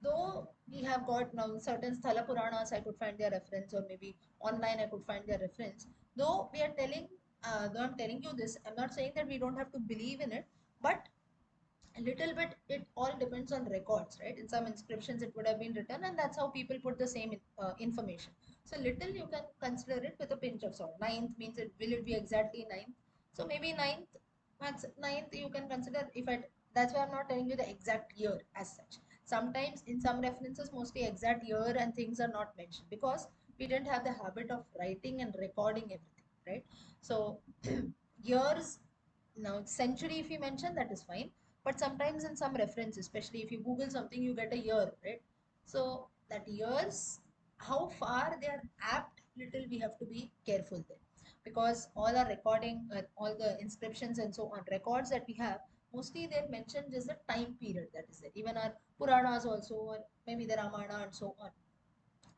though we have got now certain Sthala Puranas, I could find their reference, or maybe online I could find their reference. Though we are telling, though I'm telling you this, I'm not saying that we don't have to believe in it, but a little bit it all depends on records, right? In some inscriptions it would have been written, and that's how people put the same information. So little you can consider it with a pinch of salt. Ninth means it will it be exactly ninth? So maybe ninth, max ninth you can consider. If I, that's why I'm not telling you the exact year as such. Sometimes in some references, mostly exact year and things are not mentioned because we didn't have the habit of writing and recording everything, right? So years, now century if you mention, that is fine, but sometimes in some references, especially if you Google something, you get a year, right? So that years, how far they are apt, little we have to be careful there, because all our recording, all the inscriptions and so on, records that we have, mostly they're mentioned just the time period that is there. Even our Puranas also, or maybe the Ramayana and so on,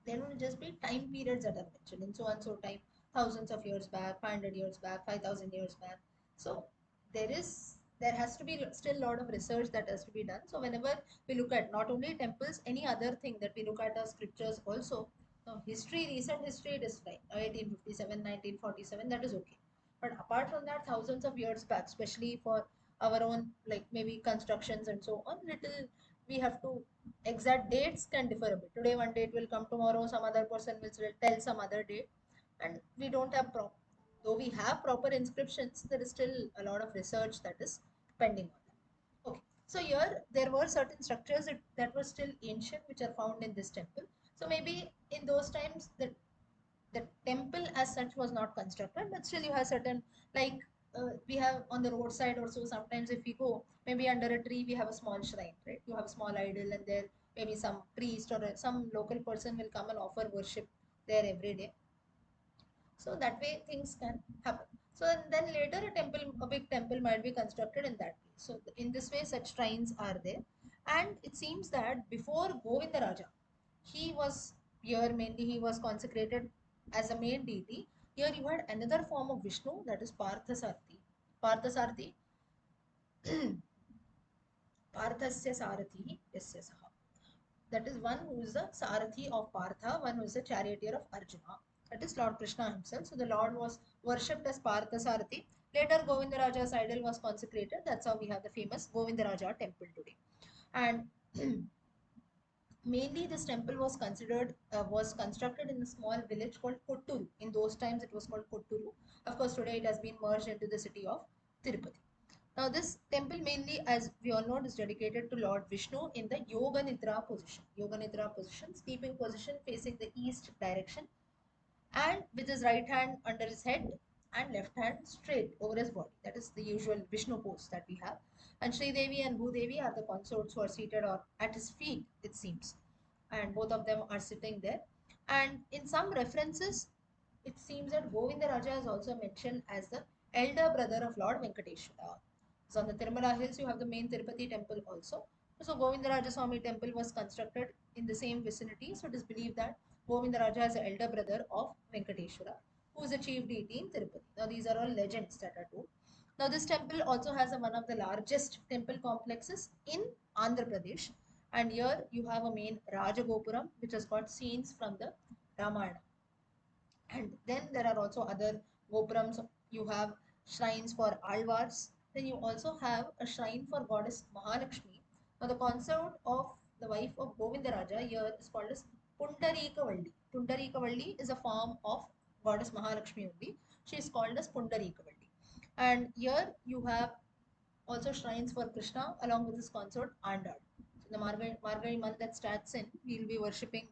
there will just be time periods that are mentioned in so and so time, thousands of years back, 500 years back, 5,000 years back. So there has to be still a lot of research that has to be done. So whenever we look at not only temples, any other thing that we look at our scriptures also. Now history, recent history, it is fine. 1857, 1947, that is okay. But apart from that, thousands of years back, especially for our own, like maybe constructions and so on, little we have to, exact dates can differ a bit. Today one date will come, tomorrow some other person will tell some other date, and we don't have though we have proper inscriptions, there is still a lot of research that is pending on that. Okay, so here there were certain structures that were still ancient which are found in this temple. So maybe in those times the temple as such was not constructed, but still you have certain, like we have on the roadside or so, sometimes if we go, maybe under a tree, we have a small shrine, right? You have a small idol, and there maybe some priest or some local person will come and offer worship there every day. So that way things can happen. So and then later a temple, a big temple might be constructed in that place. So in this way, such shrines are there. And it seems that before Govinda Raja, he was here mainly, he was consecrated as a main deity. Here you had another form of Vishnu, that is Parthasarthi. Parthasarthi, Parthasya Sarathi, yasya saha. That is one who is the Sarathi of Partha, one who is the charioteer of Arjuna. That is Lord Krishna himself. So the Lord was worshipped as Partha Sarathi. Later, Govindaraja's idol was consecrated. That's how we have the famous Govindaraja temple today. And mainly, this temple was considered was constructed in a small village called Kotturu. In those times, it was called Kotturu. Of course, today it has been merged into the city of Tirupati. Now, this temple mainly, as we all know, is dedicated to Lord Vishnu in the Yoga Nidra position. Yoga Nidra position, sleeping position facing the east direction, and with his right hand under his head and left hand straight over his body. That is the usual Vishnu pose that we have. And Sri Devi and Bhudevi are the consorts who are seated or at his feet, it seems. And both of them are sitting there. And in some references, it seems that Govinda Raja is also mentioned as the elder brother of Lord Venkateshwara. So on the Tirumala hills, you have the main Tirupati temple also. So Govindaraja Swami temple was constructed in the same vicinity. So it is believed that Govindaraja is the elder brother of Venkateshwara, who is the chief deity in Tirupati. Now these are all legends that are told. Now this temple also has one of the largest temple complexes in Andhra Pradesh. And here you have a main Rajagopuram, which has got scenes from the Ramayana. And then there are also other gopurams. You have shrines for alvars. Then you also have a shrine for goddess Mahalakshmi. Now the consort of the wife of Govindaraja here is called as Pundarikavalli. Pundarikavalli is a form of goddess Mahalakshmi only. She is called as Pundarikavalli. And here you have also shrines for Krishna along with his consort Andal. So the Margari month that starts in, we will be worshipping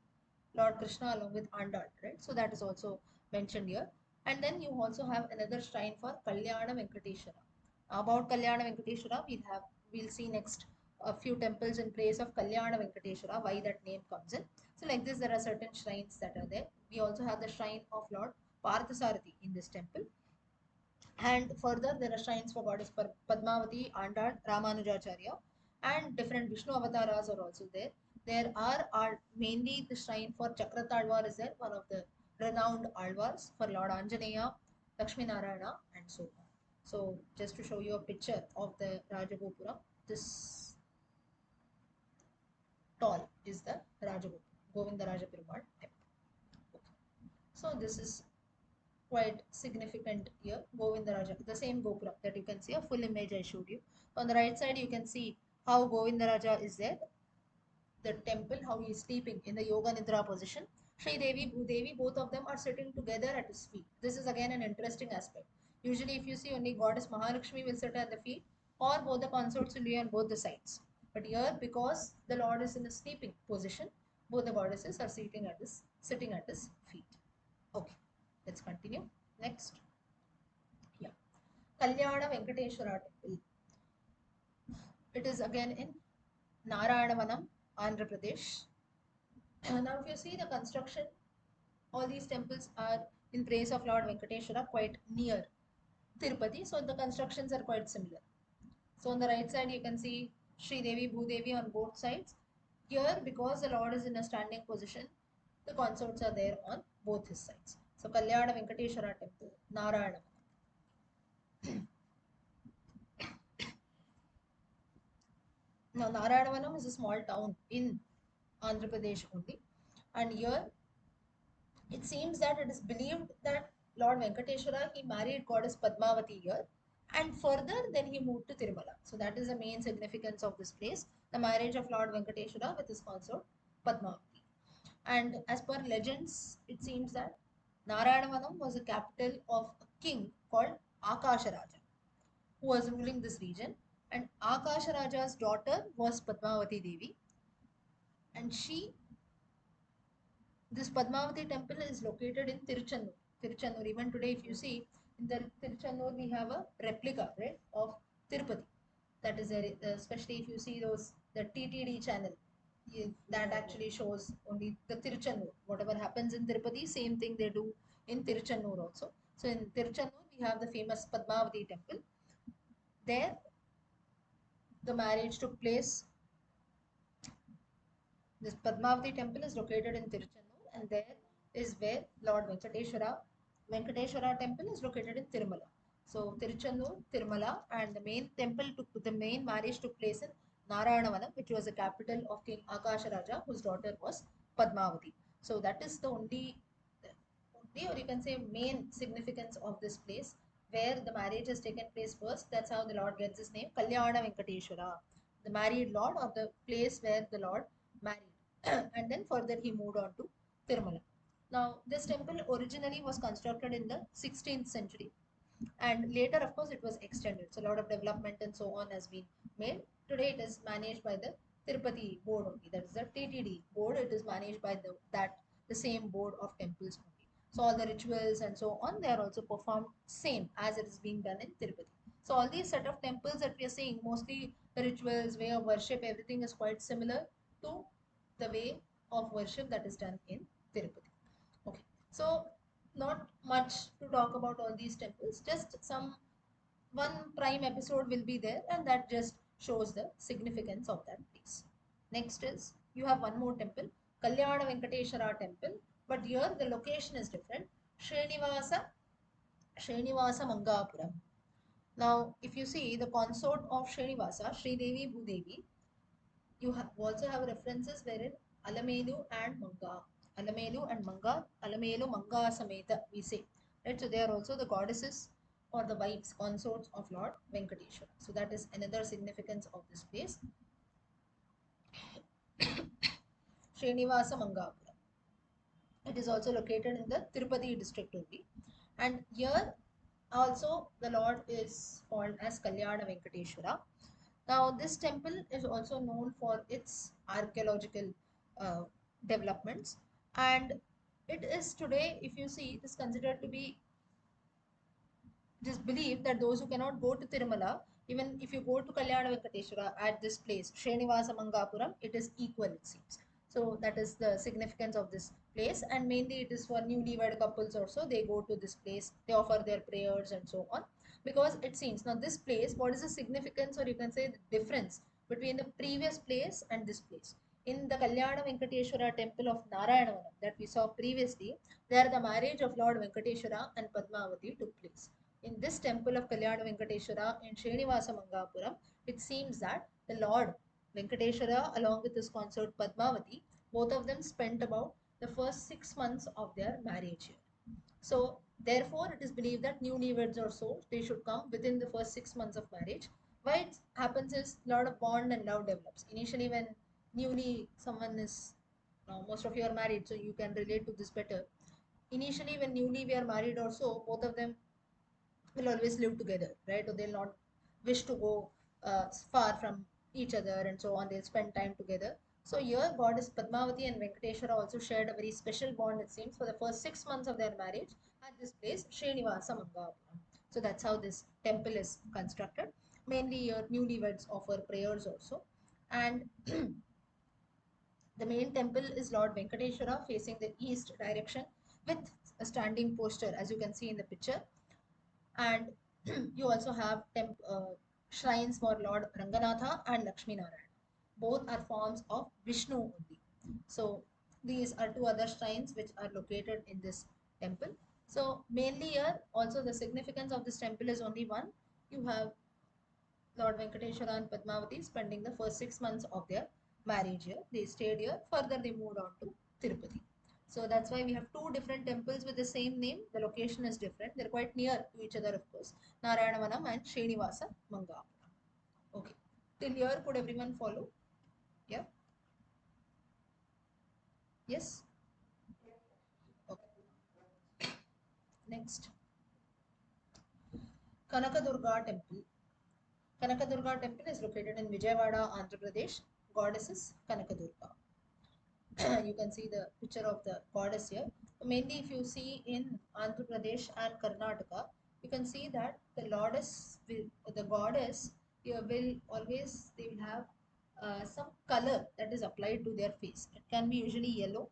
Lord Krishna along with Andal, right? So that is also mentioned here. And then you also have another shrine for Kalyana Venkateshwara. About Kalyana Venkateshwara, we'll see next a few temples in place of Kalyana Venkateshwara, why that name comes in. So like this, there are certain shrines that are there. We also have the shrine of Lord Parthasarathi in this temple. And further, there are shrines for goddess Padmavati, Andal, Ramanujacharya, and different Vishnu avatars are also there. There are mainly the shrine for Chakratalwar is there, one of the renowned alvars for Lord Anjaneya, Lakshmi Narayana, and so on. So, just to show you a picture of the Rajagopura, this tall is the Rajagopura, Govinda Raja Perumal temple. Okay. So, this is quite significant here. Govindaraja, the same Gopura that you can see, a full image I showed you. On the right side, you can see how Govindaraja is there, the temple, how he is sleeping in the Yoga Nidra position. Sri Devi, Bhudevi, both of them are sitting together at his feet. This is again an interesting aspect. Usually, if you see only goddess Mahalakshmi will sit at the feet, or both the consorts will be on both the sides. But here, because the Lord is in a sleeping position, both the goddesses are sitting at his feet. Okay, let's continue. Next. Yeah. Kalyana Venkateshwara temple. It is again in Narayanavanam, Andhra Pradesh. Now, if you see the construction, all these temples are in praise of Lord Venkateshwara, quite near Tirupati, so the constructions are quite similar. So, on the right side, you can see Sri Devi, Bhudevi on both sides. Here, because the Lord is in a standing position, the consorts are there on both his sides. So, Kalyana Venkateshwara temple, Narayana. Now, Narayanavanam is a small town in Andhra Pradesh only. And here it seems that it is believed that Lord Venkateshwara he married goddess Padmavati here, and further then he moved to Tirumala. So that is the main significance of this place, the marriage of Lord Venkateshwara with his consort Padmavati. And as per legends, it seems that Narayanavanam was the capital of a king called Akasha Raja, who was ruling this region. And Akasha Raja's daughter was Padmavati Devi, and this Padmavati temple is located in Tiruchanur. Tiruchanur, even today, if you see, In the Tiruchenur, we have a replica, right, of Tirupati. That is very, especially if you see those the TTD channel, that actually shows only the Tiruchenur. Whatever happens in Tirupati, same thing they do in Tiruchenur also. So in Tiruchenur, we have the famous Padmavati temple. There, the marriage took place. This Padmavati temple is located in Tiruchenur, and there is where Lord Venkateshwara temple is located in Tirumala. So Tiruchenur, Tirumala, and the main marriage took place in Narayanavanam, which was the capital of King Akasha Raja, whose daughter was Padmavati. So that is the only, or you can say, main significance of this place where the marriage has taken place first. That's how the Lord gets his name, Kalyana Venkateshwara, the married Lord, or the place where the Lord married. And then further he moved on to Tirumala. Now, this temple originally was constructed in the 16th century, and later, of course, it was extended. So, a lot of development and so on has been made. Today, it is managed by the Tirupati board only. That is the TTD board. It is managed by the same board of temples only. So, all the rituals and so on, they are also performed same as it is being done in Tirupati. So, all these set of temples that we are seeing, mostly the rituals, way of worship, everything is quite similar to the way of worship that is done in Tirupati. Okay, so not much to talk about all these temples, just some one prime episode will be there, and that just shows the significance of that place. Next is you have one more temple, Kalyana Venkateshwara temple, but here the location is different. Srinivasa Srinivasa Mangapuram. Now, if you see the consort of Srinivasa, Sri Devi Bhudevi, also have references wherein Alamelu and Manga. Alamelu Manga Sameta, we say. Right? So they are also the goddesses or the wives, consorts of Lord Venkateshwara. So that is another significance of this place. Srinivasa Mangapuram. It is also located in the Tirupati district only. And here also the Lord is called as Kalyana Venkateshwara. Now, this temple is also known for its archaeological uh, developments, and it is today, if you see, it is considered to be, just believe that those who cannot go to Tirumala, even if you go to Kalyana Venkateshwara at this place, Srinivasa Mangapuram, it is equal, it seems. So that is the significance of this place, and mainly it is for newlywed couples also. They go to this place, they offer their prayers and so on, because it seems now this place. What is the significance, or you can say the difference between the previous place and this place? In the Kalyana Venkateshwara temple of Narayanavanam that we saw previously, there the marriage of Lord Venkateshwara and Padmavati took place. In this temple of Kalyana Venkateshwara in Srinivasa Mangapuram, it seems that the Lord Venkateshwara, along with his consort Padmavati, both of them spent about the first 6 months of their marriage here. So, therefore, it is believed that newlyweds or so, they should come within the first 6 months of marriage. Why it happens is a lot of bond and love develops. Initially, when newly someone is, now most of you are married, so you can relate to this better. Initially, when newly we are married, also both of them will always live together, right? Or they'll not wish to go far from each other and so on. They'll spend time together. So here, goddess Padmavati and Venkateshwara also shared a very special bond, it seems, for the first 6 months of their marriage at this place, Srinivasa Mangapuram. So that's how this temple is constructed. Mainly, your newlyweds offer prayers also. And the main temple is Lord Venkateshwara facing the east direction with a standing posture, as you can see in the picture. And you also have shrines for Lord Ranganatha and Lakshmi Narayana. Both are forms of Vishnu only. So these are two other shrines which are located in this temple. So mainly here also the significance of this temple is only one. You have Lord Venkateshwara and Padmavati spending the first 6 months of their marriage here. They stayed here. Further, they moved on to Tirupati. So that's why we have two different temples with the same name. The location is different. They're quite near to each other, of course. Narayanavanam and Srinivasa Mangapuram. Okay. Till here, could everyone follow? Yeah. Yes. Okay. Next, Kanakadurga Temple. Kanakadurga Temple is located in Vijayawada, Andhra Pradesh. Goddess is Kanakadurga. You can see the picture of the goddess here. Mainly, if you see in Andhra Pradesh and Karnataka, you can see that the goddess will always, they will have some color that is applied to their face. It can be usually yellow,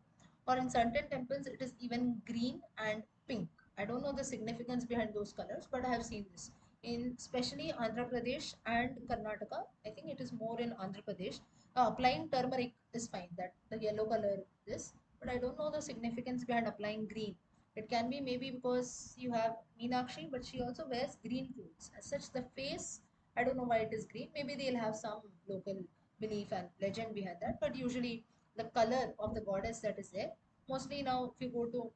or in certain temples it is even green and pink. I don't know the significance behind those colors, but I have seen this in especially Andhra Pradesh and Karnataka. I think it is more in Andhra Pradesh. Applying turmeric is fine, that the yellow color is, but I don't know the significance behind applying green. It can be maybe because you have Meenakshi, but she also wears green clothes. As such, the face, I don't know why it is green. Maybe they'll have some local belief and legend behind that. But usually, the color of the goddess that is there, mostly now, if you go to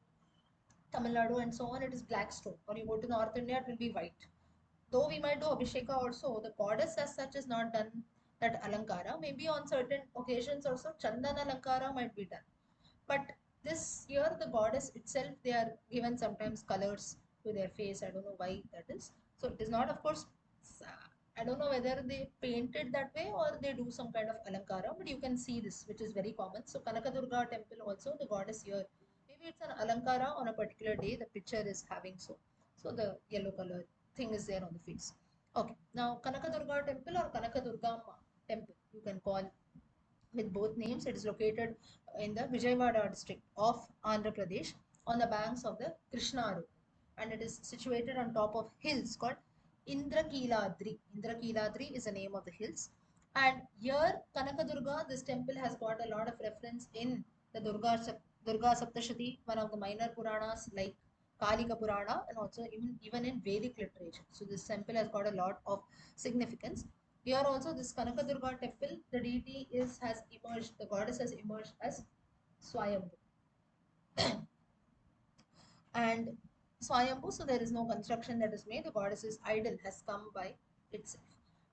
Tamil Nadu and so on, it is black stone. Or you go to North India, it will be white. Though we might do Abhisheka also, the goddess as such is not done that Alankara. Maybe on certain occasions also, Chandan Alankara might be done. But this year, the goddess itself, they are given sometimes colors to their face. I don't know why that is. So it is not, of course, I don't know whether they paint it that way or they do some kind of alankara, but you can see this, which is very common. So Kanakadurga temple also, the goddess here, maybe it's an alankara on a particular day, the picture is having so. So the yellow color thing is there on the face. Okay, now Kanakadurga temple or Kanakadurga temple, you can call with both names. It is located in the Vijayawada district of Andhra Pradesh on the banks of the Krishna River, and it is situated on top of hills called Indrakiladri. Indrakiladri is the name of the hills. And here, Kanakadurga, this temple has got a lot of reference in the Durga Saptashati, one of the minor Puranas like Kalika Purana, and also even in Vedic literature. So this temple has got a lot of significance. Here also, this Kanakadurga temple, the deity has emerged, the goddess has emerged as Swayambhu. And Swayambhu, so there is no construction that is made, the goddess's idol has come by itself.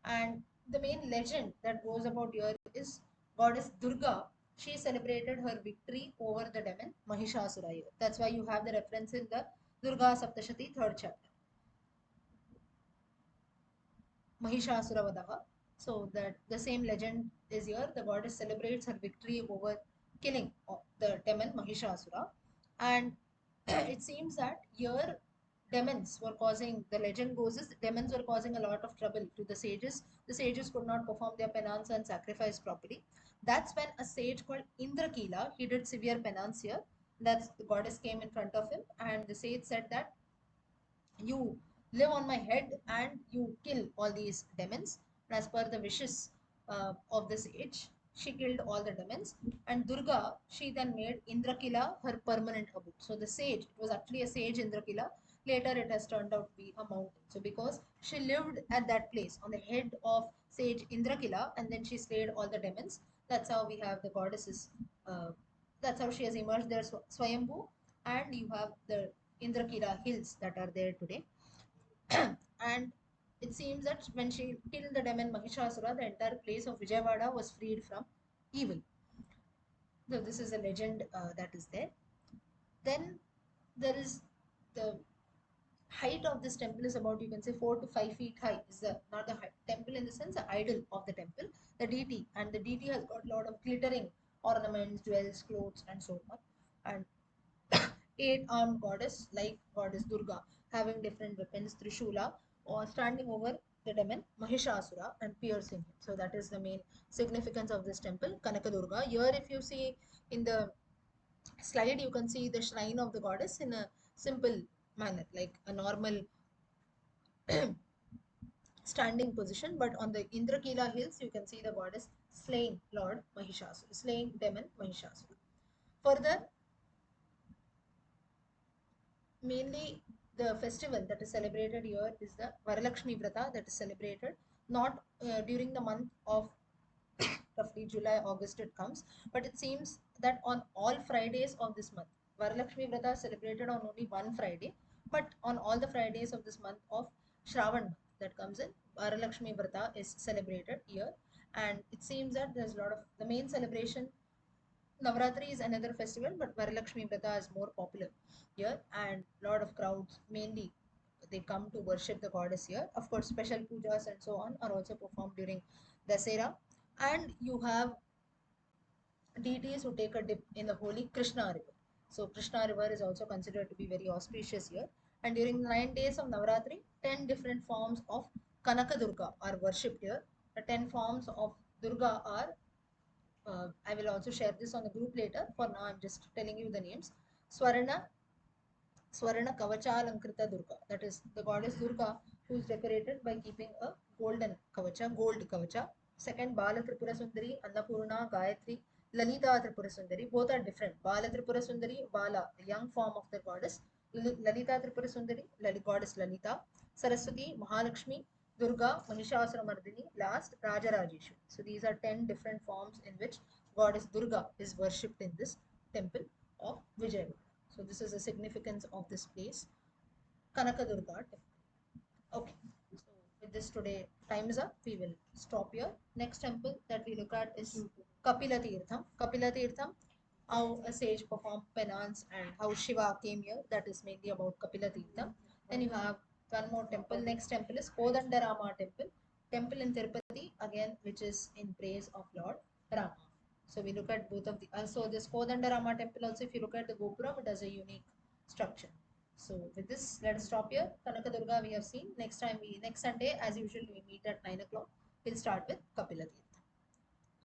And the main legend that goes about here is goddess Durga. She celebrated her victory over the demon Mahishasura here. That's why you have the reference in the Durga Saptashati, third chapter. Mahishasura. So that the same legend is here. The goddess celebrates her victory over killing of the demon Mahishasura, and it seems that here demons were causing. The legend goes is demons were causing a lot of trouble to the sages. The sages could not perform their penance and sacrifice properly. That's when a sage called Indrakila, he did severe penance here. That's the goddess came in front of him, and the sage said that you live on my head and you kill all these demons. And as per the wishes of the sage, she killed all the demons. And Durga, she then made Indrakila her permanent abode. So the sage, it was actually a sage Indrakila. Later, it has turned out to be a mountain. So because she lived at that place on the head of sage Indrakila, and then she slayed all the demons. That's how we have the goddesses. Uh, that's how she has emerged there, Swayambhu, and you have the Indrakila hills that are there today. And it seems that when she killed the demon Mahishasura, the entire place of Vijayawada was freed from evil. So this is a legend that is there. Then there is the height of this temple is about, you can say, 4 to 5 feet high. Is the not the temple in the sense, the idol of the temple, the deity, and the deity has got a lot of glittering ornaments, jewels, clothes, and so on. And eight-armed goddess like goddess Durga, having different weapons, Trishula, or standing over the demon Mahishasura and piercing him. So that is the main significance of this temple, Kanaka Durga. Here, if you see in the slide, you can see the shrine of the goddess in a simple manner, like a normal standing position. But on the Indrakila hills, you can see the goddess slaying Lord Mahishasura, slaying demon Mahishasura. Further, mainly the festival that is celebrated here is the Varalakshmi Vrata, that is celebrated not during the month of roughly July, August it comes, but it seems that on all Fridays of this month. Varalakshmi Vrata is celebrated on only one Friday, but on all the Fridays of this month of Shravan month that comes in, Varalakshmi Vrata is celebrated here. And it seems that there's a lot of the main celebration. Navratri is another festival, but Varalakshmi Vrata is more popular here, and lot of crowds mainly they come to worship the goddess here. Of course, special pujas and so on are also performed during Dasera, and you have deities who take a dip in the holy Krishna river. So Krishna river is also considered to be very auspicious here, And during the 9 days of Navaratri, 10 different forms of Kanaka Durga are worshipped here. The 10 forms of Durga are, I will also share this on the group later. For now, I'm just telling you the names. Swarna, Swarna Kavachalankrita Durga. That is the goddess Durga who is decorated by keeping a golden kavacha, gold kavacha. Second, Bala Tripura Sundari, Annapurna, Gayatri, Lalita Tripura Sundari. Both are different. Bala Tripura Sundari, Bala, the young form of the goddess. Lalita Tripura Sundari, goddess Lalita. Saraswati, Mahalakshmi, Durga, Mahishasura Mardini. Last, Rajarajeshwari. So these are 10 different forms in which goddess Durga is worshipped in this temple of Vijayawada. So this is the significance of this place, Kanaka Durga temple. Okay, so with this today time is up. We will stop here. Next temple that we look at is Kapila Tirtham. Kapila Tirtham, how a sage performed penance and how Shiva came here. That is mainly about Kapila Tirtham. Then you have one more temple. Next temple is Kodandarama temple. Temple in Tirupati again, which is in praise of Lord Rama. So we look at both of the. So this Kodandarama temple also, if you look at the Gopuram, it has a unique structure. So with this, let us stop here. Kanaka Durga we have seen. Next Sunday, as usual, we meet at 9 o'clock. We'll start with Kapila